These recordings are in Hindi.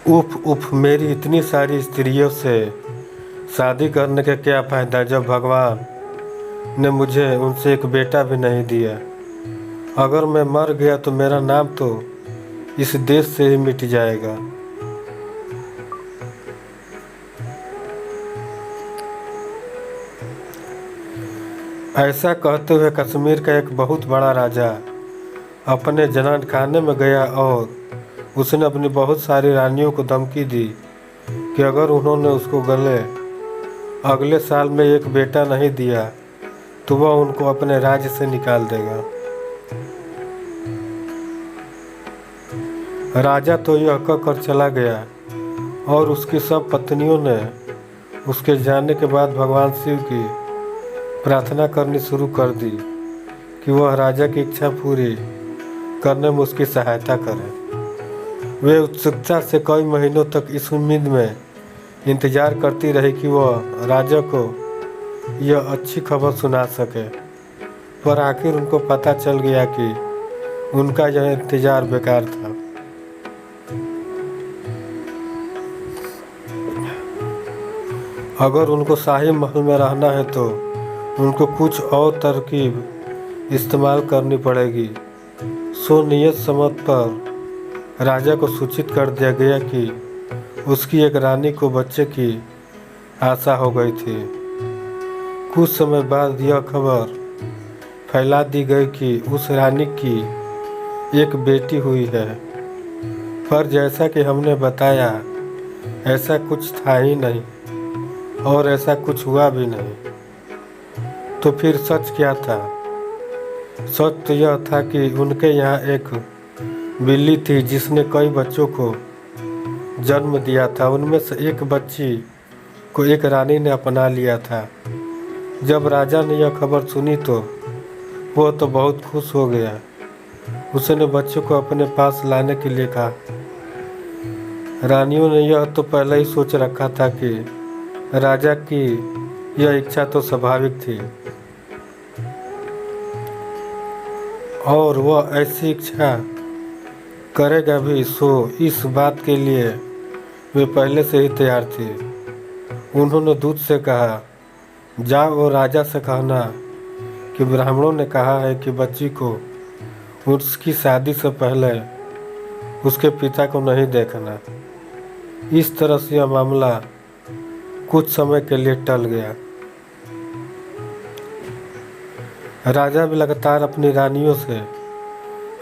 उफ उफ, मेरी इतनी सारी स्त्रियों से शादी करने का क्या फ़ायदा जब भगवान ने मुझे उनसे एक बेटा भी नहीं दिया। अगर मैं मर गया तो मेरा नाम तो इस देश से ही मिट जाएगा। ऐसा कहते हुए कश्मीर का एक बहुत बड़ा राजा अपने जनान खाने में गया और उसने अपनी बहुत सारी रानियों को धमकी दी कि अगर उन्होंने उसको अगले साल में एक बेटा नहीं दिया तो वह उनको अपने राज्य से निकाल देगा। राजा तो यह कहकर चला गया और उसकी सब पत्नियों ने उसके जाने के बाद भगवान शिव की प्रार्थना करनी शुरू कर दी कि वह राजा की इच्छा पूरी करने में उसकी सहायता करें। वे उत्सुकता से कई महीनों तक इस उम्मीद में इंतजार करती रही कि वह राजा को यह अच्छी खबर सुना सके, पर आखिर उनको पता चल गया कि उनका यह इंतजार बेकार था। अगर उनको शाही महल में रहना है तो उनको कुछ और तरकीब इस्तेमाल करनी पड़ेगी। सो नियत समय पर राजा को सूचित कर दिया गया कि उसकी एक रानी को बच्चे की आशा हो गई थी। कुछ समय बाद यह खबर फैला दी गई कि उस रानी की एक बेटी हुई है, पर जैसा कि हमने बताया ऐसा कुछ था ही नहीं और ऐसा कुछ हुआ भी नहीं। तो फिर सच क्या था? सच तो यह था कि उनके यहाँ एक बिल्ली थी जिसने कई बच्चों को जन्म दिया था। उनमें से एक बच्ची को एक रानी ने अपना लिया था। जब राजा ने यह खबर सुनी तो वह तो बहुत खुश हो गया। उसने बच्चों को अपने पास लाने के लिए कहा। रानियों ने यह तो पहले ही सोच रखा था कि राजा की यह इच्छा तो स्वाभाविक थी और वह ऐसी इच्छा करेगा भी, सो इस बात के लिए वे पहले से ही तैयार थी। उन्होंने दूत से कहा, जाओ और राजा से कहना कि ब्राह्मणों ने कहा है कि बच्ची को उसकी शादी से पहले उसके पिता को नहीं देखना। इस तरह से यह मामला कुछ समय के लिए टल गया। राजा भी लगातार अपनी रानियों से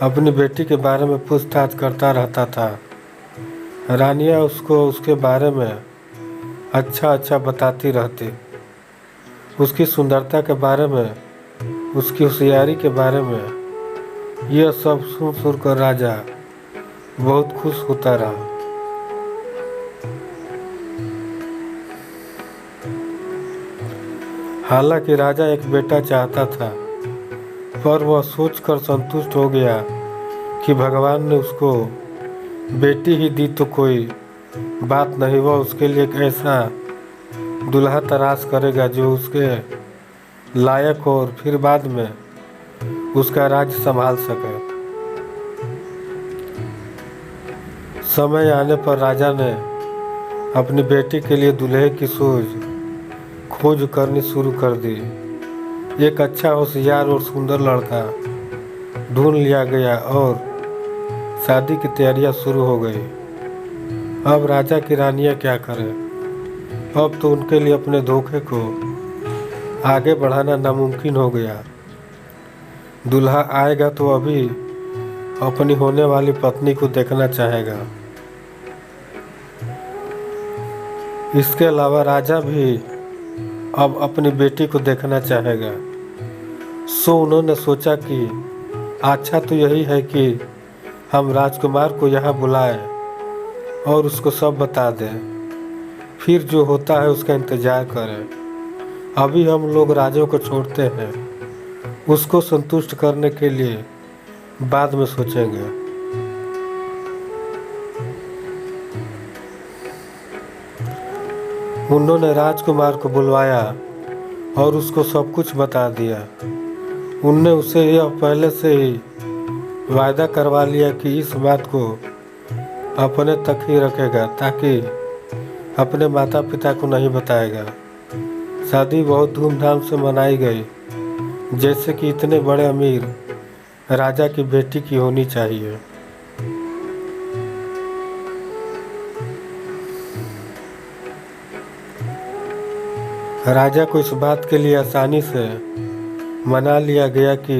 अपनी बेटी के बारे में पूछताछ करता रहता था। रानियां उसको उसके बारे में अच्छा बताती रहती। उसकी सुंदरता के बारे में, उसकी होशियारी के बारे में। यह सब सुन कर राजा बहुत खुश होता रहा। हालांकि राजा एक बेटा चाहता था, पर वह सोचकर संतुष्ट हो गया कि भगवान ने उसको बेटी ही दी तो कोई बात नहीं, वह उसके लिए एक ऐसा दूल्हा तलाश करेगा जो उसके लायक हो और फिर बाद में उसका राज्य संभाल सके। समय आने पर राजा ने अपनी बेटी के लिए दूल्हे की खोज करनी शुरू कर दी। एक अच्छा, होशियार और सुंदर लड़का ढूंढ लिया गया और शादी की तैयारियां शुरू हो गई। अब राजा की रानियां क्या करें? अब तो उनके लिए अपने धोखे को आगे बढ़ाना नामुमकिन हो गया। दूल्हा आएगा तो अभी अपनी होने वाली पत्नी को देखना चाहेगा। इसके अलावा राजा भी अब अपनी बेटी को देखना चाहेगा। सो उन्होंने सोचा कि अच्छा तो यही है कि हम राजकुमार को यहाँ बुलाएं और उसको सब बता दें, फिर जो होता है उसका इंतजार करें। अभी हम लोग राजा को छोड़ते हैं, उसको संतुष्ट करने के लिए बाद में सोचेंगे। उन्होंने राजकुमार को बुलवाया और उसको सब कुछ बता दिया। उनने उसे यह पहले से ही वायदा करवा लिया कि इस बात को अपने तक ही रखेगा, ताकि अपने माता पिता को नहीं बताएगा। शादी बहुत धूमधाम से मनाई गई, जैसे कि इतने बड़े अमीर राजा की बेटी की होनी चाहिए। राजा को इस बात के लिए आसानी से मना लिया गया कि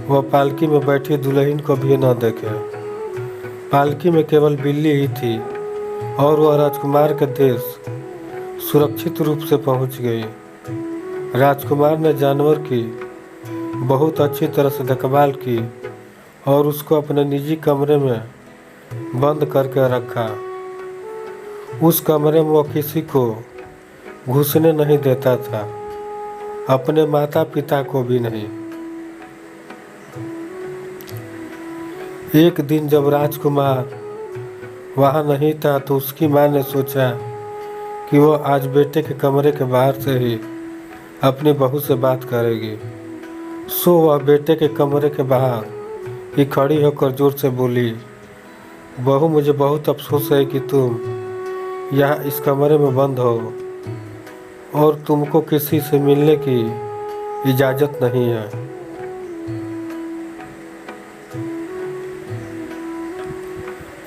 वह पालकी में बैठी दुल्हन को भी न देखे। पालकी में केवल बिल्ली ही थी और वह राजकुमार के देश सुरक्षित रूप से पहुंच गई। राजकुमार ने जानवर की बहुत अच्छी तरह से देखभाल की और उसको अपने निजी कमरे में बंद करके रखा। उस कमरे में वह किसी को घुसने नहीं देता था, अपने माता पिता को भी नहीं। एक दिन जब राजकुमार वहाँ नहीं था तो उसकी माँ ने सोचा कि वह आज बेटे के कमरे के बाहर से ही अपनी बहू से बात करेगी। सो वह बेटे के कमरे के बाहर ही खड़ी होकर जोर से बोली, बहू, मुझे बहुत अफसोस है कि तुम यहाँ इस कमरे में बंद हो और तुमको किसी से मिलने की इजाज़त नहीं है।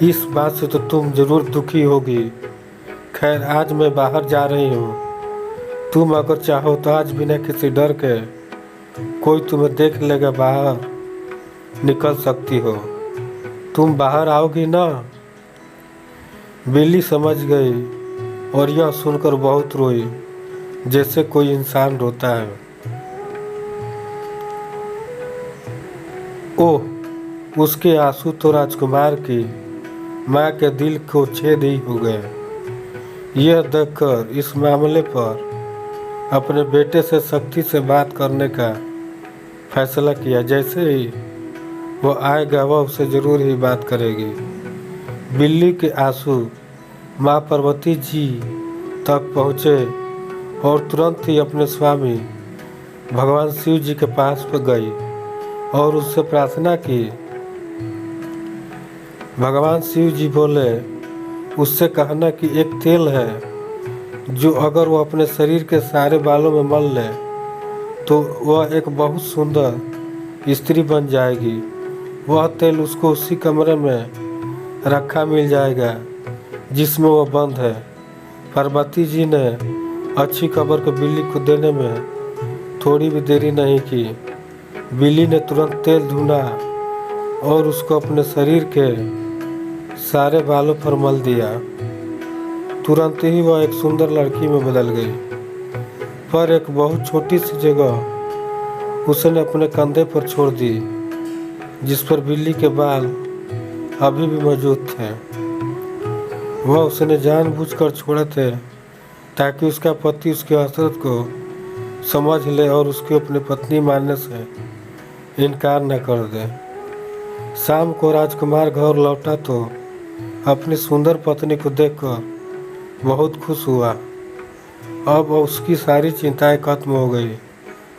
इस बात से तो तुम जरूर दुखी होगी। खैर, आज मैं बाहर जा रही हूँ। तुम अगर चाहो तो आज बिना किसी डर के कोई तुम्हें देख लेगा बाहर निकल सकती हो। तुम बाहर आओगी ना? बिल्ली समझ गई और यह सुनकर बहुत रोई, जैसे कोई इंसान रोता है। ओह, उसके आंसू तो राजकुमार की माँ के दिल को छेद ही हो गए। यह देखकर इस मामले पर अपने बेटे से सख्ती से बात करने का फैसला किया। जैसे ही वो आएगा वह उससे जरूर ही बात करेगी। बिल्ली के आंसू माँ पार्वती जी तक पहुँचे और तुरंत ही अपने स्वामी भगवान शिव जी के पास गई और उससे प्रार्थना की। भगवान शिव जी बोले, उससे कहना कि एक तेल है जो अगर वो अपने शरीर के सारे बालों में मल ले तो वह एक बहुत सुंदर स्त्री बन जाएगी। वह तेल उसको उसी कमरे में रखा मिल जाएगा जिसमें वह बंद है। पार्वती जी ने अच्छी खबर को बिल्ली को देने में थोड़ी भी देरी नहीं की। बिल्ली ने तुरंत तेल ढूंढा और उसको अपने शरीर के सारे बालों पर मल दिया। तुरंत ही वह एक सुंदर लड़की में बदल गई। पर एक बहुत छोटी सी जगह उसने अपने कंधे पर छोड़ दी, जिस पर बिल्ली के बाल अभी भी मौजूद थे। वह उसने जानबूझकर छोड़े थे ताकि उसका पति उसकी हसरत को समझ ले और उसकी अपनी पत्नी मानने से इनकार न कर दे। शाम को राजकुमार घर लौटा तो अपनी सुंदर पत्नी को देखकर बहुत खुश हुआ। अब उसकी सारी चिंताएं खत्म हो गई।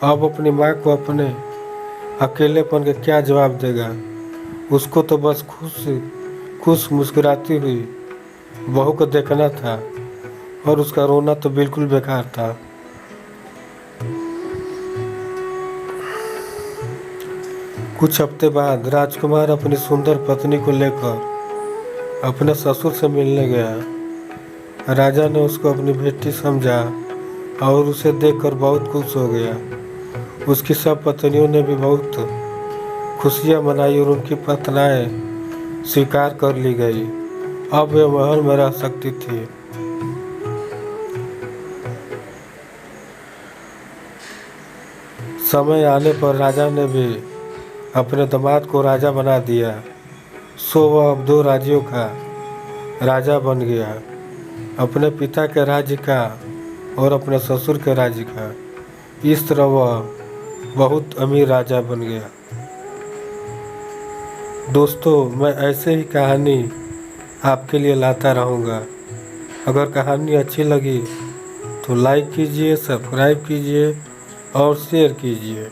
अब अपनी माँ को अपने अकेलेपन का क्या जवाब देगा। उसको तो बस खुश मुस्कुराती हुई बहू को देखना था और उसका रोना तो बिल्कुल बेकार था। कुछ हफ्ते बाद राजकुमार अपनी सुंदर पत्नी को लेकर अपने ससुर से मिलने गया। राजा ने उसको अपनी बेटी समझा और उसे देखकर बहुत खुश हो गया। उसकी सब पत्नियों ने भी बहुत खुशियाँ मनाई और उनकी प्रार्थनाएं स्वीकार कर ली गई। अब वे महल में रह सकती थी। समय आने पर राजा ने भी अपने दामाद को राजा बना दिया। सो वह अब 2 राज्यों का राजा बन गया, अपने पिता के राज्य का और अपने ससुर के राज्य का। इस तरह वह बहुत अमीर राजा बन गया। दोस्तों, मैं ऐसे ही कहानी आपके लिए लाता रहूँगा। अगर कहानी अच्छी लगी तो लाइक कीजिए, सब्सक्राइब कीजिए और शेयर कीजिए।